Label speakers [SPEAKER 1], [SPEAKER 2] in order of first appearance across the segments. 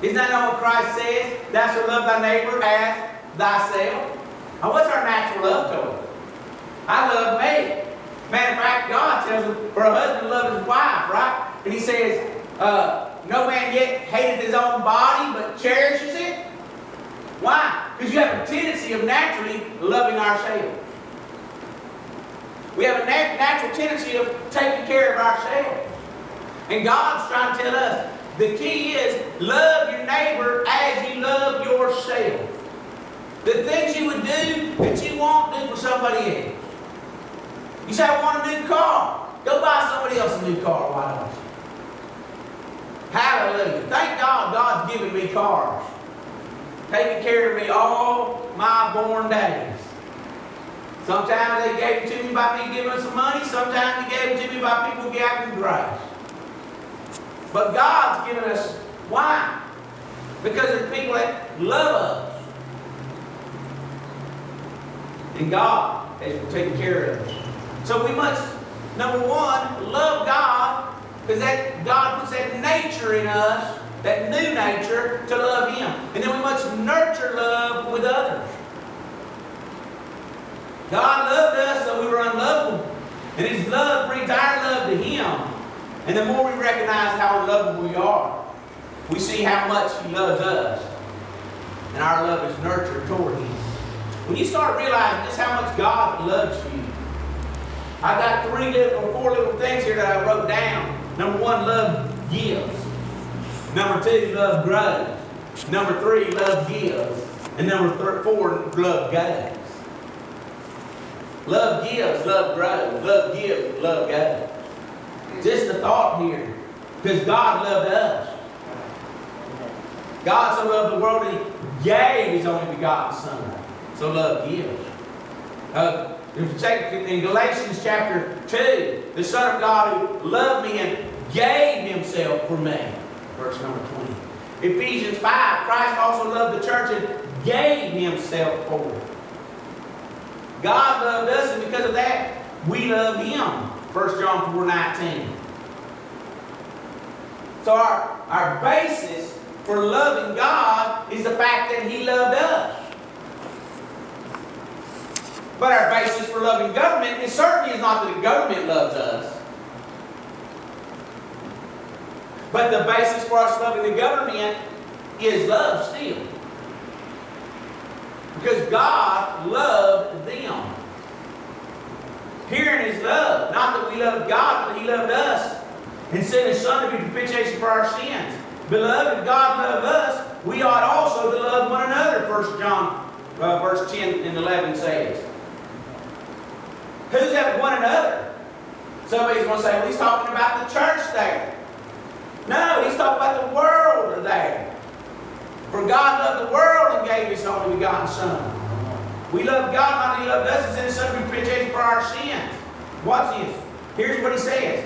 [SPEAKER 1] Isn't that not what Christ says? Thou shalt love thy neighbor as thyself. Now what's our natural love toward him? I love me. Matter of fact, God tells us for a husband to love his wife, right? And he says, no man yet hateth his own body, but cherishes it. Why? Because you have a tendency of naturally loving ourselves. We have a natural tendency of taking care of ourselves. And God's trying to tell us, the key is love your neighbor as you love yourself. The things you would do that you won't do for somebody else. You say, I want a new car. Go buy somebody else a new car, why don't you? Hallelujah. Thank God God's given me cars. Taking care of me all my born days. Sometimes they gave it to me by me giving them some money. Sometimes they gave it to me by people giving grace. But God's given us, why? Because of the people that love us. And God is taking care of us. So we must, number one, love God, because that God puts that nature in us, that new nature, to love Him. And then we must nurture love with others. God loved us so we were unlovable. And His love brings our love to Him. And the more we recognize how unlovable we are, we see how much He loves us. And our love is nurtured toward Him. When you start realizing just how much God loves you, I've got 4 little things here that I wrote down. Number 1, love gives. Number 2, love grows. Number 3, love gives. And number 4, love goes. Love gives, love grows. Love gives, love goes. Just a thought here. Because God loved us. God so loved the world that He gave His only begotten Son. So love gives. In Galatians chapter 2, the Son of God who loved me and gave Himself for me. Verse number 20. Ephesians 5, Christ also loved the church and gave Himself for it. God loved us, and because of that, we love Him. 1 John 4:19. So our basis for loving God is the fact that He loved us. But our basis for loving government is certainly not that the government loves us. But the basis for us loving the government is love still. Because God loved them. Herein is love. Not that we loved God, but He loved us and sent His Son to be propitiation for our sins. Beloved, if God loved us, we ought also to love one another, 1 John verse 10 and 11 says. Who's that one another? Somebody's going to say, well, he's talking about the church there. No, he's talking about the world there. For God loved the world and gave His only begotten Son. We love God, not that He loved us, and sent His Son to be propitiation for our sins. Watch this. Here's what He says.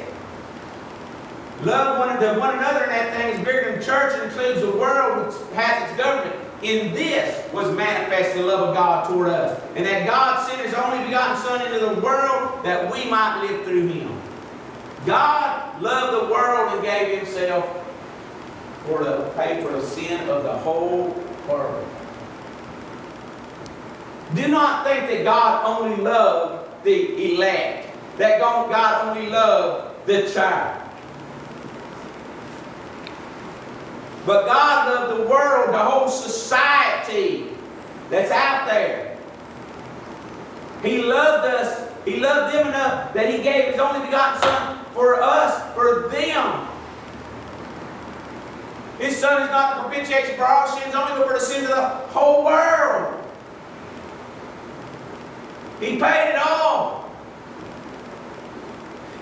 [SPEAKER 1] Love one another, and that thing is bigger than the church and includes the world which has its government. In this was manifest the love of God toward us, and that God sent His only begotten Son into the world that we might live through Him. God loved the world and gave Himself to pay for the sin of the whole world. Do not think that God only loved the elect, that God only loved the child. But God loved the world, the whole society that's out there. He loved us. He loved them enough that He gave His only begotten Son for us, for them. His Son is not the propitiation for our sins only, but for the sins of the whole world. He paid it all.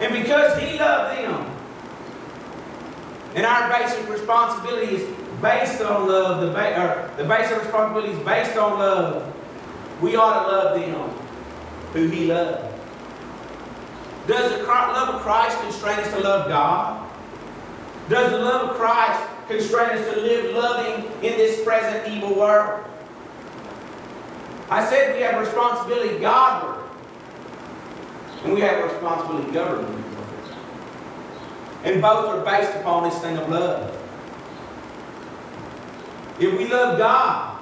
[SPEAKER 1] And because He loved them, and our basic responsibility is based on love, the basic responsibility is based on love, we ought to love them who He loved. Does the love of Christ constrain us to love God? Does the love of Christ constrain us to live loving in this present evil world? I said we have a responsibility Godward, and we have a responsibility government. And both are based upon this thing of love. If we love God,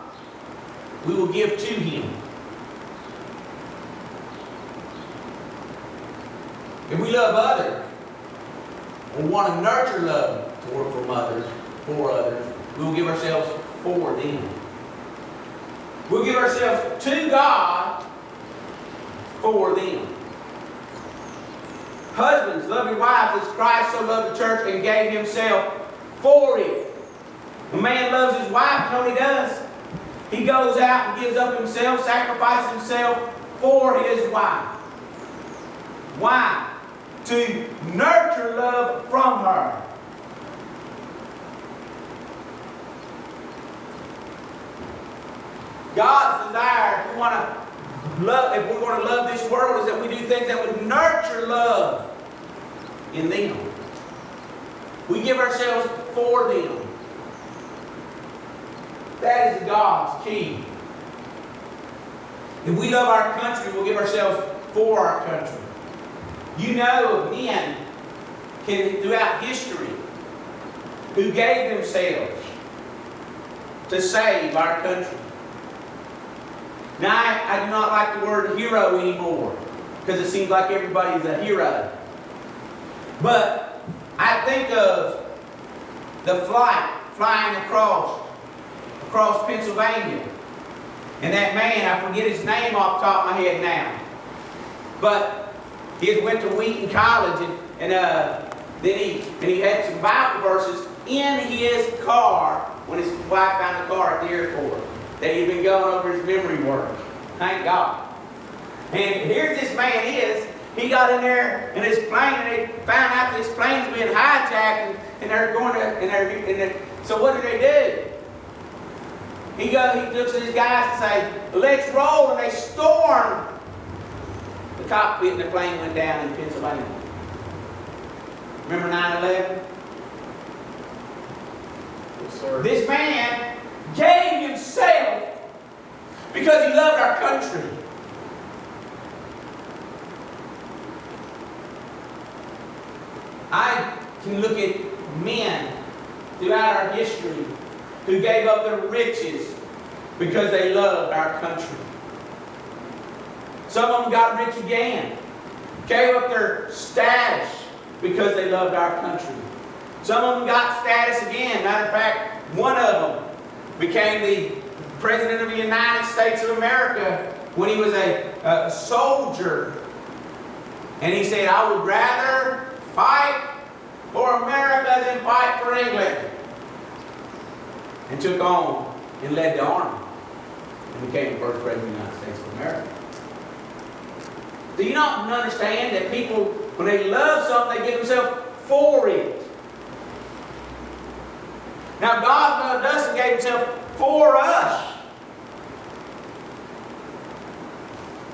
[SPEAKER 1] we will give to Him. If we love others, or want to nurture love from others, for others, we will give ourselves for them. We'll give ourselves to God for them. Husbands, love your wives as Christ so loved the church and gave Himself for it. A man loves his wife, you know what he does? He goes out and gives up himself, sacrifices himself for his wife. Why? To nurture love from her. God's desire, if we're going to love this world, is that we do things that would nurture love in them. We give ourselves for them. That is God's key. If we love our country, we'll give ourselves for our country. You know of men throughout history who gave themselves to save our country. Now, I do not like the word hero anymore because it seems like everybody's a hero. But I think of the flying across Pennsylvania. And that man, I forget his name off the top of my head now. But he went to Wheaton College and then he had some Bible verses in his car when his wife found the car at the airport. That he'd been going over his memory work. Thank God. And here this man is. He got in there in his plane and they found out this plane's being hijacked and they're going to, so what did they do? He looks at his guys and says, let's roll, and they stormed the cockpit and the plane went down in Pennsylvania. Remember 9/11?
[SPEAKER 2] Yes, sir.
[SPEAKER 1] This man gave himself because he loved our country. I can look at men throughout our history who gave up their riches because they loved our country. Some of them got rich again, gave up their status because they loved our country. Some of them got status again. Matter of fact, one of them became the President of the United States of America when he was a soldier. And he said, I would rather fight for America than fight for England. And took on and led the army and became the first president of the United States of America. Do you not understand that people, when they love something, they give themselves for it? Now God loved us and gave Himself for us.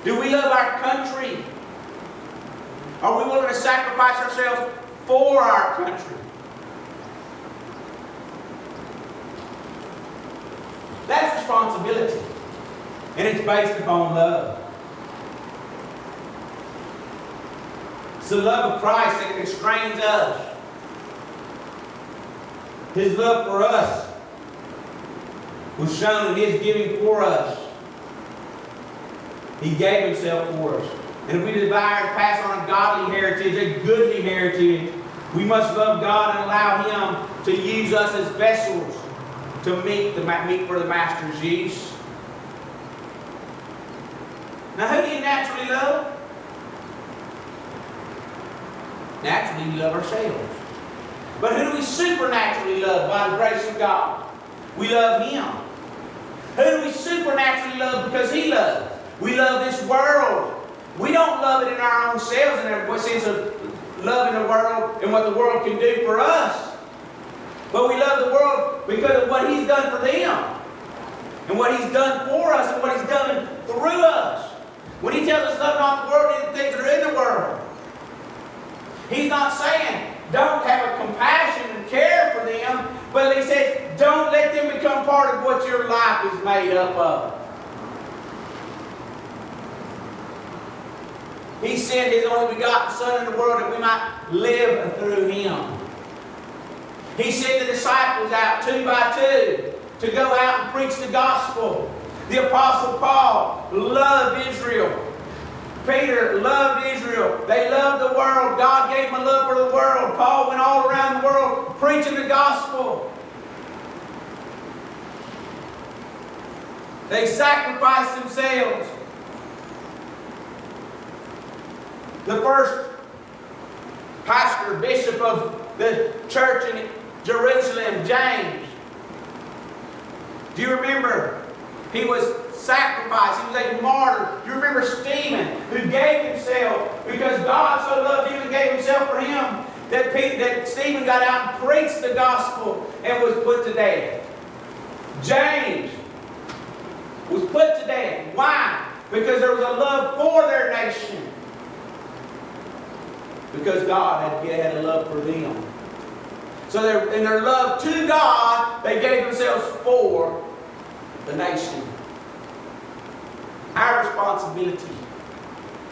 [SPEAKER 1] Do we love our country? Are we willing to sacrifice ourselves for our country? That's responsibility. And it's based upon love. It's the love of Christ that constrains us. His love for us was shown in His giving for us. He gave Himself for us. And if we desire to pass on a godly heritage, a goodly heritage, we must love God and allow Him to use us as vessels to meet for the Master's use. Now, who do you naturally love? Naturally, we love ourselves. But who do we supernaturally love by the grace of God? We love Him. Who do we supernaturally love because He loves? We love this world. We don't love it in our own selves in a sense of loving the world and what the world can do for us. But we love the world because of what He's done for them. And what He's done for us and what He's done through us. When He tells us love not the world and the things that are in the world, He's not saying don't have a compassion and care for them, but He says don't let them become part of what your life is made up of. He sent His only begotten Son in the world that we might live through Him. He sent the disciples out 2 by 2 to go out and preach the gospel. The Apostle Paul loved Israel. Peter loved Israel. They loved the world. God gave them a love for the world. Paul went all around the world preaching the gospel. They sacrificed themselves. The first pastor, bishop of the church in Jerusalem, James. Do you remember? He was sacrificed. He was a martyr. Do you remember Stephen, who gave himself because God so loved him and gave himself for him, that Stephen got out and preached the gospel and was put to death? James was put to death. Why? Because there was a love for their nation. Because God had a love for them. So in their love to God, they gave themselves for the nation. Our responsibility,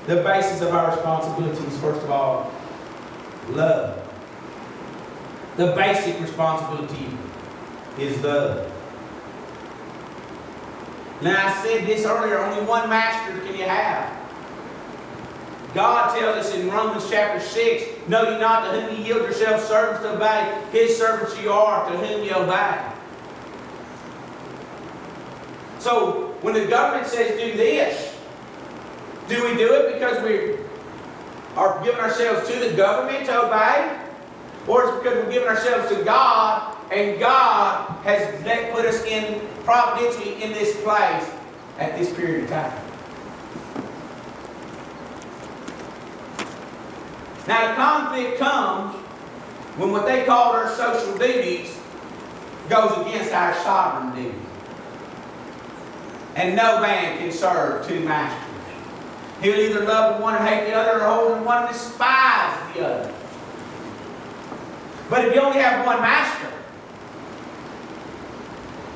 [SPEAKER 1] the basis of our responsibilities, first of all, love. The basic responsibility is love. Now, I said this earlier, only one master can you have. God tells us in Romans chapter 6, know ye not to whom ye yield yourselves servants to obey, his servants ye are to whom ye obey. So, when the government says do this, do we do it because we are giving ourselves to the government to obey? Or is it because we're giving ourselves to God, and God has put us in providentially in this place at this period of time? Now the conflict comes when what they call our social duties goes against our sovereign duties. And no man can serve two masters. He'll either love the one and hate the other, or hold the one and despise the other. But if you only have one master,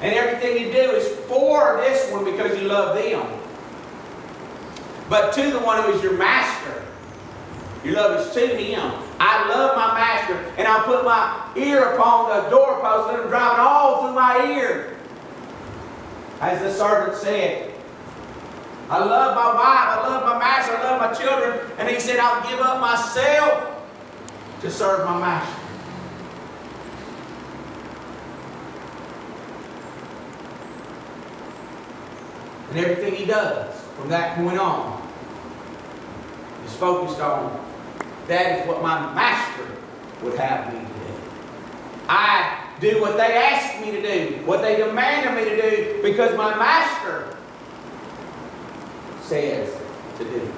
[SPEAKER 1] and everything you do is for this one because you love them, but to the one who is your master, your love is to him. I love my master, and I'll put my ear upon the doorpost, let him drive it all through my ear. As the servant said, I love my wife, I love my master, I love my children. And he said, I'll give up myself to serve my master. And everything he does from that point on is focused on, that is what my master would have me to do. I do what they ask me to do, what they demanded me to do, because my master says to do.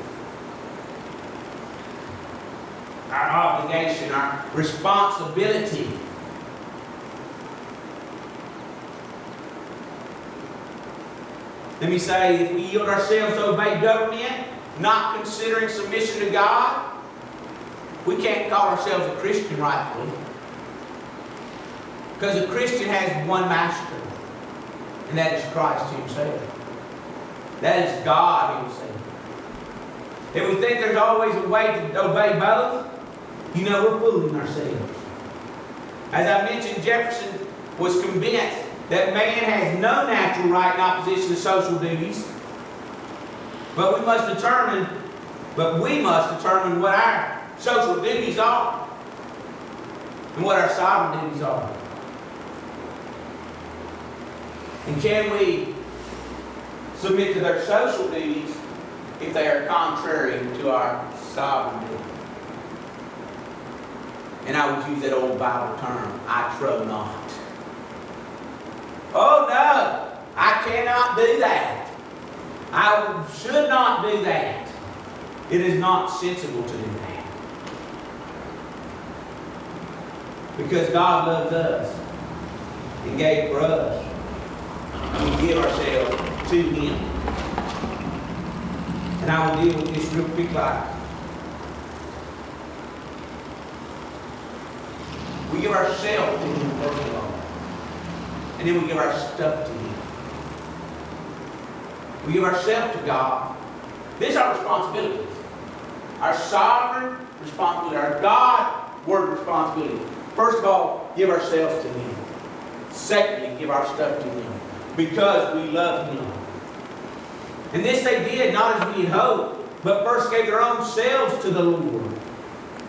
[SPEAKER 1] Our obligation, our responsibility. Let me say, if we yield ourselves to obey government, not considering submission to God, we can't call ourselves a Christian rightfully. Because a Christian has one master, and that is Christ himself. That is God himself. If we think there's always a way to obey both, you know we're fooling ourselves. As I mentioned, Jefferson was convinced that man has no natural right in opposition to social duties, but we must determine what our social duties are and what our sovereign duties are. And can we submit to their social duties if they are contrary to our sovereign duty? And I would use that old Bible term, I trow not. Oh no, I cannot do that. I should not do that. It is not sensible to do that. Because God loves us and gave for us. We give ourselves to Him. And I will deal with this real quick like. We give ourselves to Him first of all. And then we give our stuff to Him. We give ourselves to God. This is our responsibility. Our sovereign responsibility. Our God-word responsibility. First of all, give ourselves to Him. Secondly, give our stuff to Him because we love Him. And this they did not as we had hoped, but first gave their own selves to the Lord,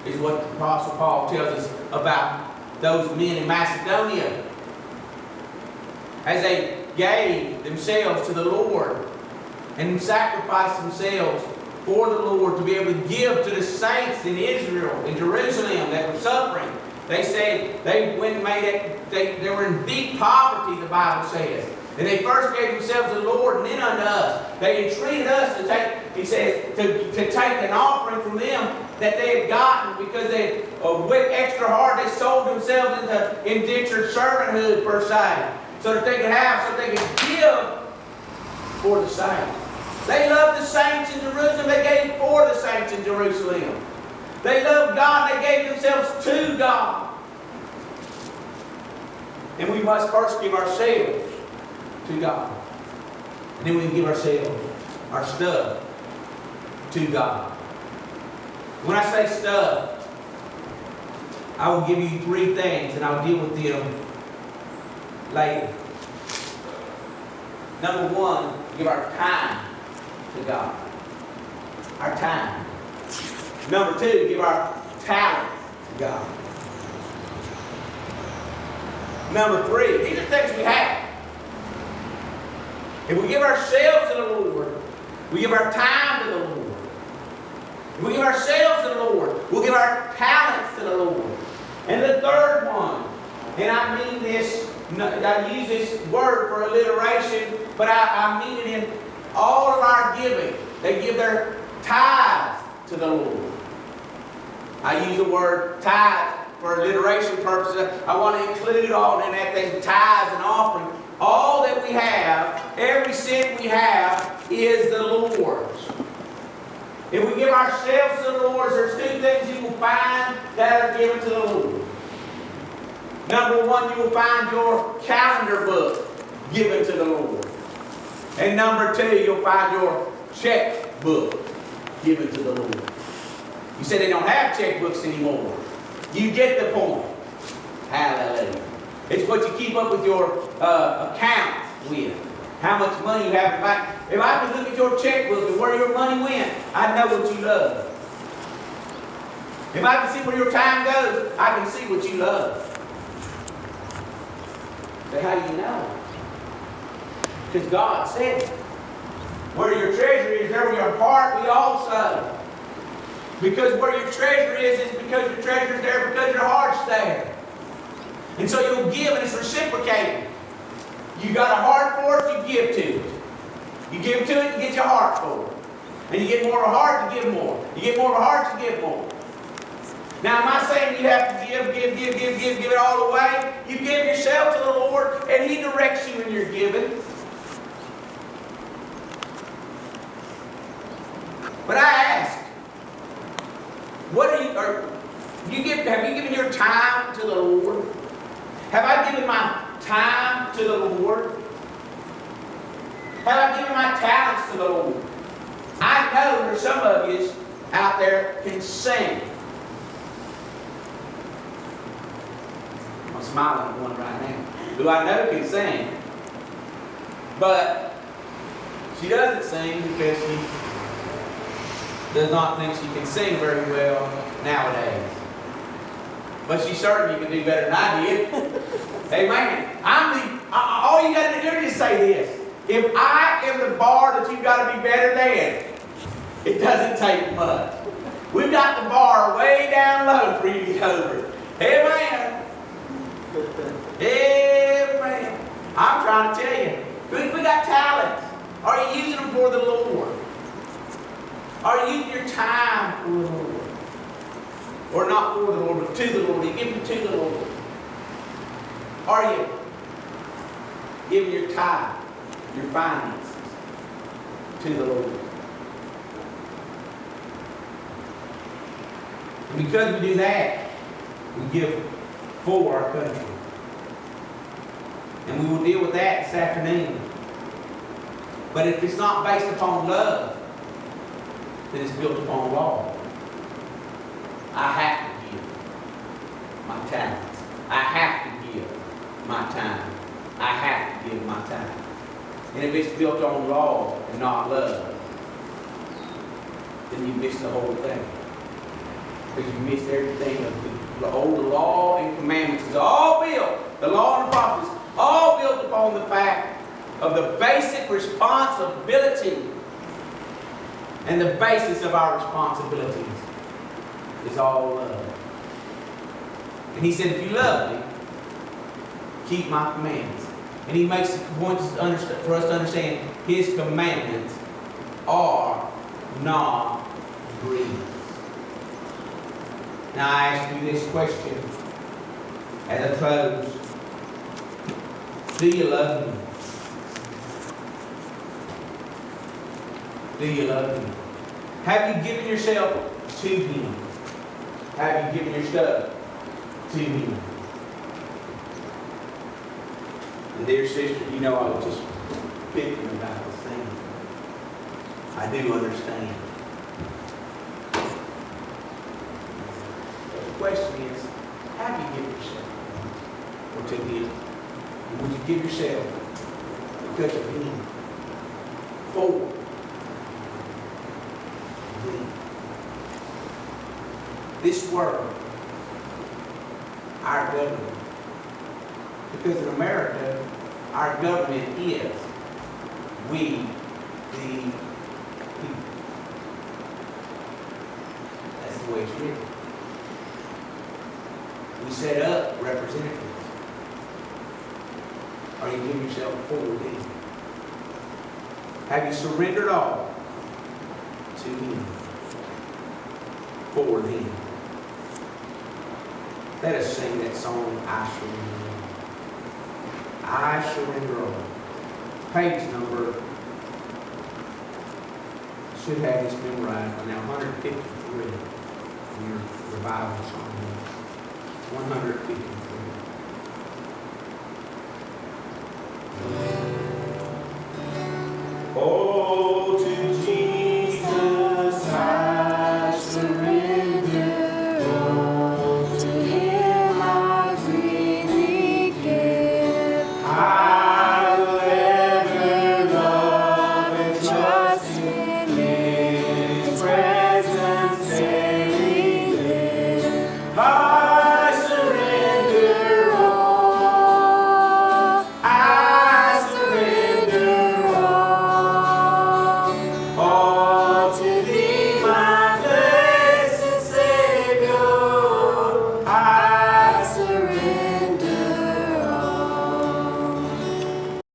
[SPEAKER 1] is what the Apostle Paul tells us about those men in Macedonia. As they gave themselves to the Lord and sacrificed themselves for the Lord to be able to give to the saints in Israel, in Jerusalem that were suffering. They said they went and made it, they were in deep poverty, the Bible says. And they first gave themselves to the Lord and then unto us. They entreated us to take, he says, to take an offering from them that they had gotten because they went extra hard. They sold themselves into indentured servanthood, per se, so that they could have, so they could give for the saints. They loved the saints in Jerusalem. They gave for the saints in Jerusalem. They loved God. They gave themselves to God. And we must first give ourselves to God. And then we can give ourselves, our stuff, to God. When I say stuff, I will give you 3 things and I'll deal with them later. Number 1, give our time to God. Our time. Number 2, give our talent to God. Number 3, these are things we have. If we give ourselves to the Lord, we give our time to the Lord. If we give ourselves to the Lord, we'll give our talents to the Lord. And the third one, and I mean this, I use this word for alliteration, but I mean it in all of our giving. They give their tithes to the Lord. I use the word tithe for alliteration purposes. I want to include all in that thing, tithes and offering. All that we have, every cent we have, is the Lord's. If we give ourselves to the Lord, there's 2 things you will find that are given to the Lord. Number 1, you will find your calendar book given to the Lord. And number 2, you'll find your checkbook given to the Lord. You say they don't have checkbooks anymore. You get the point. Hallelujah. It's what you keep up with your account with. How much money you have in the bank. If I could look at your checkbook and where your money went, I'd know what you love. If I can see where your time goes, I can see what you love. So how do you know? Because God said it. Where your treasure is, there will your heart be also. Because where your treasure is because your treasure is there, because your heart's there. And so you'll give and it's reciprocated. You got a heart for it, you give to it. You give to it, you get your heart for it. And you get more of a heart, you give more. You get more of a heart, you give more. Now, am I saying you have to give it all away? You give yourself to the Lord, and He directs you in your giving. But I ask, have you given your time to the Lord? Have I given my time to the Lord? Have I given my talents to the Lord? I know there's some of you out there can sing. I'm smiling at one right now, who I know can sing. But she doesn't sing because she does not think she can sing very well nowadays. But she certainly can do better than I did. Amen. All you got to do is say this. If I am the bar that you've got to be better than, it doesn't take much. We've got the bar way down low for you to get over it. Amen. Amen. I'm trying to tell you. We got talents. Are you using them for the Lord? Are you using your time for the Lord? Or not for the Lord, but to the Lord. You give them to the Lord. Are you giving your tithe, your finances to the Lord? And because we do that, we give for our country. And we will deal with that this afternoon. But if it's not based upon love, then it's built upon law. I have to give my talents. I have to give my time. I have to give my time. And if it's built on law and not love, then you miss the whole thing. Because you miss everything of the old law and commandments. It's all built, the law and the prophets, all built upon the fact of the basic responsibility and the basis of our responsibilities is all love. And he said, if you love me, keep my commandments. And he makes the point for us to understand his commandments are not grievous. Now I ask you this question as I close. Do you love me? Do you love me? Have you given yourself to him? Have you given your stuff to him? And dear sister, you know I was just thinking about the thing. I do understand. But the question is, have you given yourself or to him? And would you give yourself because of him? For this world, our government, because in America, our government is we, the people. That's the way it's written. We set up representatives. Are you giving yourself forward in? Have you surrendered all to him? For him. Let us sing that song, I Surrender All. I surrender all. Page number, should have this memorized by now, 153 in your Bible song. 153.